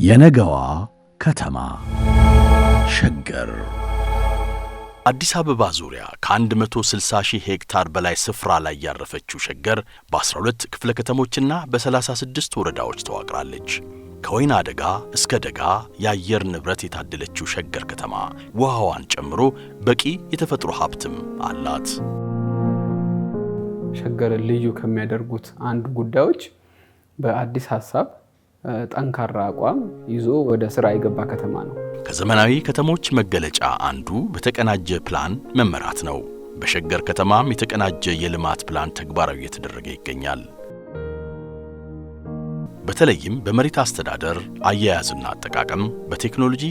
የነገዋ ከተማ ሸገር አዲስ አበባ ዙሪያ ከ160,000 ሄክታር በላይ ስፍራ ላይ ያረፈችው ሸገር በ12 ክፍለ ከተሞችና በ36 ወረዳዎች ተዋቅራለች። ከወይና ደጋ እስከ ደጋ የአየር ንብረት የታደለችው ሸገር ከተማ ውሃዋን ጨምሮ በቂ የተፈጥሮ ሀብትም አላት። ሸገር ልዩ ከሚያደርጉት አንዱ ጉዳዮች በአዲስ ሐሳብ ጠንካራ አቋም ይዞ ወደ ስራ የገባ ከተማ ነው። ከዘመናዊ ከተሞች መገለጫ አንዱ በተቀናጀ ፕላን መመራት ነው። በሸገር ከተማም የተቀናጀ የልማት ፕላን ተግባራዊ እየተደረገ ይገኛል። በተለይም በመሬት አስተዳደር አያያዝና አጠቃቀም፣ በቴክኖሎጂ፣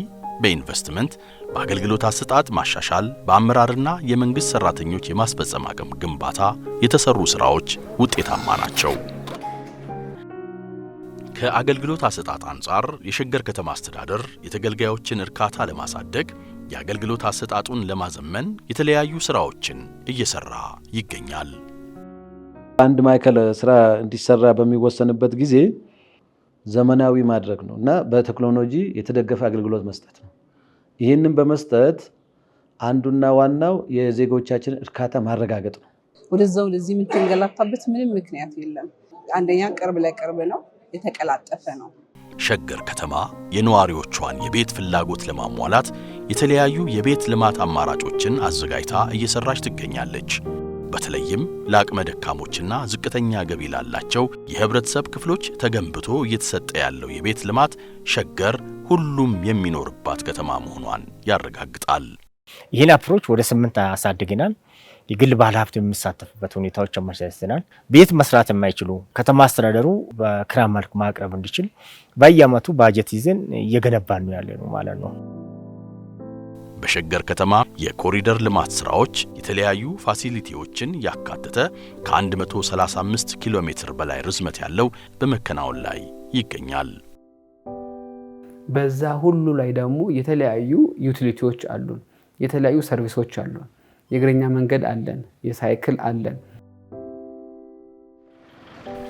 በኢንቨስትመንት፣ በአገልግሎት አሰጣጥ ማሻሻል፣ በአመራርና የመንግስት ሰራተኞች የማስፈጸም አቅም ግንባታ የተሰሩ ስራዎች ውጤታማ ናቸው። ከአገልግሎት አሰጣጥ አንጻር የሸገር ከተማ አስተዳደር የተገልጋዮችን እርካታ ለማሳደግ የአገልግሎት አሰጣጡን ለማዘመን የተለያዩ ስራዎችን እየሰራ ይገኛል። አንድ ማዕከል ስራ እንዲሰራ በሚወሰንበት ጊዜ ዘመናዊ ማድረግ ነው እና በቴክኖሎጂ የተደገፈ አገልግሎት መስጠት ነው። ይህንን በመስጠት አንዱና ዋናው የዜጎቻችን እርካታ ማረጋገጥ ነው። ወደዛው ለዚህ የምትንገላታበት ምንም ምክንያት የለም። አንደኛ ቅርብ ለቅርብ ነው፣ የተቀላጠፈ ነው። ሸገር ከተማ የነዋሪዎቿን የቤት ፍላጎት ለማሟላት የተለያዩ የቤት ልማት አማራጮችን አዘጋጅታ እየሰራች ትገኛለች። በተለይም ለአቅመ ደካሞችና ዝቅተኛ ገቢ ላላቸው የህብረተሰብ ክፍሎች ተገንብቶ እየተሰጠ ያለው የቤት ልማት ሸገር ሁሉም የሚኖርባት ከተማ መሆኗን ያረጋግጣል። ይህን አፕሮች ወደ 8 አሳድገናል። የግል ባለሀብት የሚሳተፍበት ሁኔታዎች አመቻችተናል። ቤት መስራት የማይችሉ ከተማ አስተዳደሩ በክራይ መልክ ማቅረብ እንዲችል በየዓመቱ ባጀት ይዘን እየገነባን ነው ያለነው ማለት ነው። በሸገር ከተማ የኮሪደር ልማት ስራዎች የተለያዩ ፋሲሊቲዎችን ያካተተ ከ135 ኪሎ ሜትር በላይ ርዝመት ያለው በመከናወን ላይ ይገኛል። በዛ ሁሉ ላይ ደግሞ የተለያዩ ዩቲሊቲዎች አሉን፣ የተለያዩ ሰርቪሶች አሉን። የእግረኛ መንገድ አለን፣ የሳይክል አለን።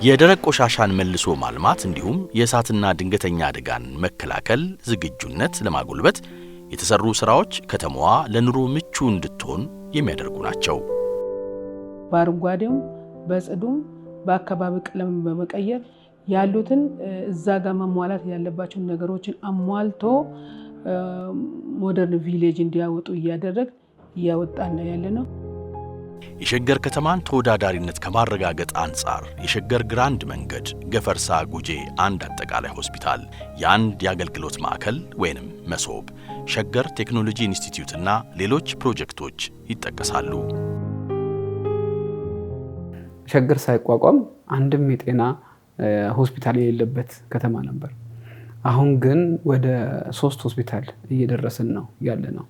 የደረቅ ቆሻሻን መልሶ ማልማት እንዲሁም የእሳትና ድንገተኛ አደጋን መከላከል ዝግጁነት ለማጎልበት የተሰሩ ስራዎች ከተማዋ ለኑሮ ምቹ እንድትሆን የሚያደርጉ ናቸው። በአረንጓዴም በጽዱም በአካባቢ ቀለም በመቀየር ያሉትን እዛ ጋር መሟላት ያለባቸውን ነገሮችን አሟልቶ ሞደርን ቪሌጅ እንዲያወጡ እያወጣን ያለነው። የሸገር ከተማን ተወዳዳሪነት ከማረጋገጥ አንጻር የሸገር ግራንድ መንገድ፣ ገፈርሳ ጉጄ አንድ አጠቃላይ ሆስፒታል፣ የአንድ የአገልግሎት ማዕከል ወይንም መሶብ፣ ሸገር ቴክኖሎጂ ኢንስቲትዩት እና ሌሎች ፕሮጀክቶች ይጠቀሳሉ። ሸገር ሳይቋቋም አንድም የጤና ሆስፒታል የሌለበት ከተማ ነበር። አሁን ግን ወደ 3 ሆስፒታል እየደረስን ነው ያለ ነው።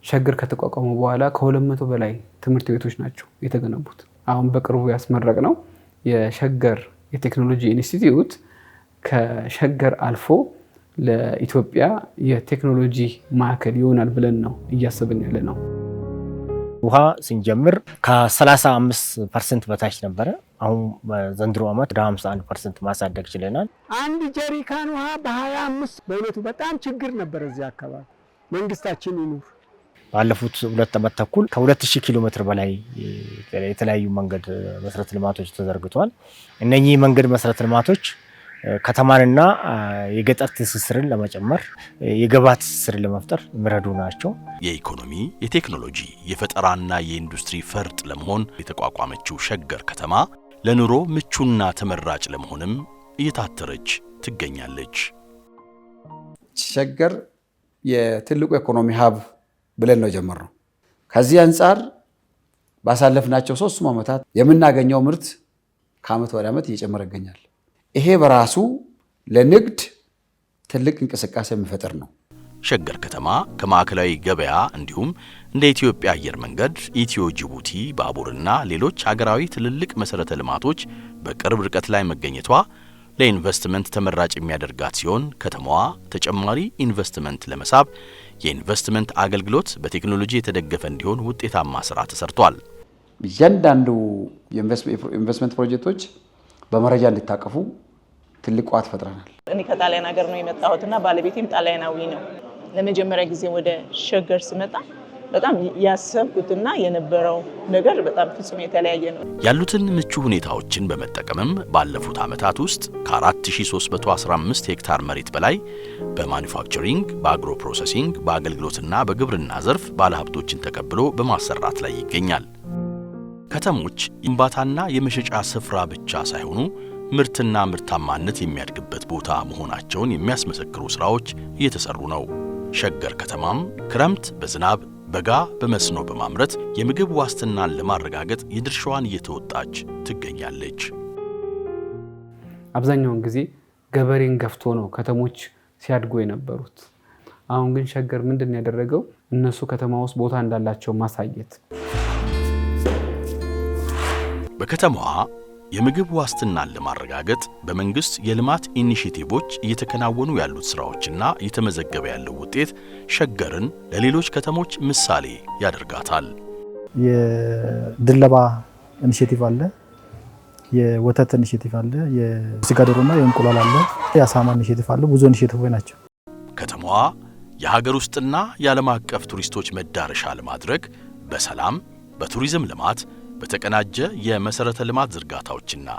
ሸገር ከተቋቋመ በኋላ ከ200 በላይ ትምህርት ቤቶች ናቸው የተገነቡት። አሁን በቅርቡ ያስመረቅ ነው የሸገር የቴክኖሎጂ ኢንስቲትዩት ከሸገር አልፎ ለኢትዮጵያ የቴክኖሎጂ ማዕከል ይሆናል ብለን ነው እያሰብን ያለ ነው። ውሃ ስንጀምር ከ35% በታች ነበረ። አሁን በዘንድሮ ዓመት ወደ 51% ማሳደግ ችለናል። አንድ ጀሪካን ውሃ በ25 በእውነቱ በጣም ችግር ነበር እዚህ አካባቢ። መንግስታችን ይኑር። ባለፉት 2 ዓመት ተኩል ከ2000 ኪሎ ሜትር በላይ የተለያዩ መንገድ መሰረተ ልማቶች ተዘርግቷል። እነኚህ መንገድ መሰረተ ልማቶች ከተማንና የገጠር ትስስርን ለመጨመር የገበያ ትስስርን ለመፍጠር የሚረዱ ናቸው። የኢኮኖሚ፣ የቴክኖሎጂ፣ የፈጠራና የኢንዱስትሪ ፈርጥ ለመሆን የተቋቋመችው ሸገር ከተማ ለኑሮ ምቹና ተመራጭ ለመሆንም እየታተረች ትገኛለች። ሸገር የትልቁ ኢኮኖሚ ሀብ ብለን ነው ጀመርነው። ከዚህ አንጻር ባሳለፍናቸው 3 ዓመታት የምናገኘው ምርት ከዓመት ወደ ዓመት እየጨመረ ይገኛል። ይሄ በራሱ ለንግድ ትልቅ እንቅስቃሴ የሚፈጥር ነው። ሸገር ከተማ ከማዕከላዊ ገበያ እንዲሁም እንደ ኢትዮጵያ አየር መንገድ፣ ኢትዮ ጅቡቲ ባቡርና ሌሎች ሀገራዊ ትልልቅ መሰረተ ልማቶች በቅርብ ርቀት ላይ መገኘቷ ለኢንቨስትመንት ተመራጭ የሚያደርጋት ሲሆን ከተማዋ ተጨማሪ ኢንቨስትመንት ለመሳብ የኢንቨስትመንት አገልግሎት በቴክኖሎጂ የተደገፈ እንዲሆን ውጤታማ ስራ ተሰርቷል። እያንዳንዱ የኢንቨስትመንት ፕሮጀክቶች በመረጃ እንዲታቀፉ ትልቅ ቋት ፈጥረናል። እኔ ከጣሊያን ሀገር ነው የመጣሁትና ባለቤቴም ጣሊያናዊ ነው። ለመጀመሪያ ጊዜ ወደ ሸገር ስመጣ በጣም ያሰብኩትና የነበረው ነገር በጣም ፍጹም የተለያየ ነው። ያሉትን ምቹ ሁኔታዎችን በመጠቀምም ባለፉት ዓመታት ውስጥ ከ4315 ሄክታር መሬት በላይ በማኑፋክቸሪንግ፣ በአግሮ ፕሮሰሲንግ፣ በአገልግሎትና በግብርና ዘርፍ ባለሀብቶችን ተቀብሎ በማሰራት ላይ ይገኛል። ከተሞች ግንባታና የመሸጫ ስፍራ ብቻ ሳይሆኑ ምርትና ምርታማነት የሚያድግበት ቦታ መሆናቸውን የሚያስመሰክሩ ስራዎች እየተሰሩ ነው። ሸገር ከተማም ክረምት በዝናብ በጋ በመስኖ በማምረት የምግብ ዋስትናን ለማረጋገጥ የድርሻዋን እየተወጣች ትገኛለች። አብዛኛውን ጊዜ ገበሬን ገፍቶ ነው ከተሞች ሲያድጉ የነበሩት። አሁን ግን ሸገር ምንድን ያደረገው እነሱ ከተማ ውስጥ ቦታ እንዳላቸው ማሳየት። በከተማዋ የምግብ ዋስትናን ለማረጋገጥ በመንግስት የልማት ኢኒሼቲቮች እየተከናወኑ ያሉት ስራዎችና እየተመዘገበ ያለው ውጤት ሸገርን ለሌሎች ከተሞች ምሳሌ ያደርጋታል። የድለባ ኢኒሼቲቭ አለ፣ የወተት ኢኒሼቲቭ አለ፣ የስጋ ዶሮና የእንቁላል አለ፣ የአሳማ ኢኒሼቲቭ አለ። ብዙ ኢኒሼቲቮች ናቸው። ከተማዋ የሀገር ውስጥና የዓለም አቀፍ ቱሪስቶች መዳረሻ ለማድረግ በሰላም በቱሪዝም ልማት በተቀናጀ የመሰረተ ልማት ዝርጋታዎችና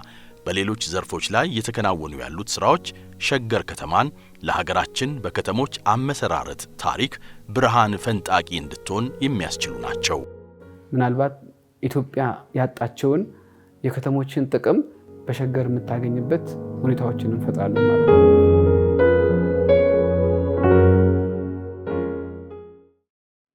በሌሎች ዘርፎች ላይ የተከናወኑ ያሉት ስራዎች ሸገር ከተማን ለሀገራችን በከተሞች አመሰራረት ታሪክ ብርሃን ፈንጣቂ እንድትሆን የሚያስችሉ ናቸው። ምናልባት ኢትዮጵያ ያጣቸውን የከተሞችን ጥቅም በሸገር የምታገኝበት ሁኔታዎችን እንፈጥራለን ማለት ነው።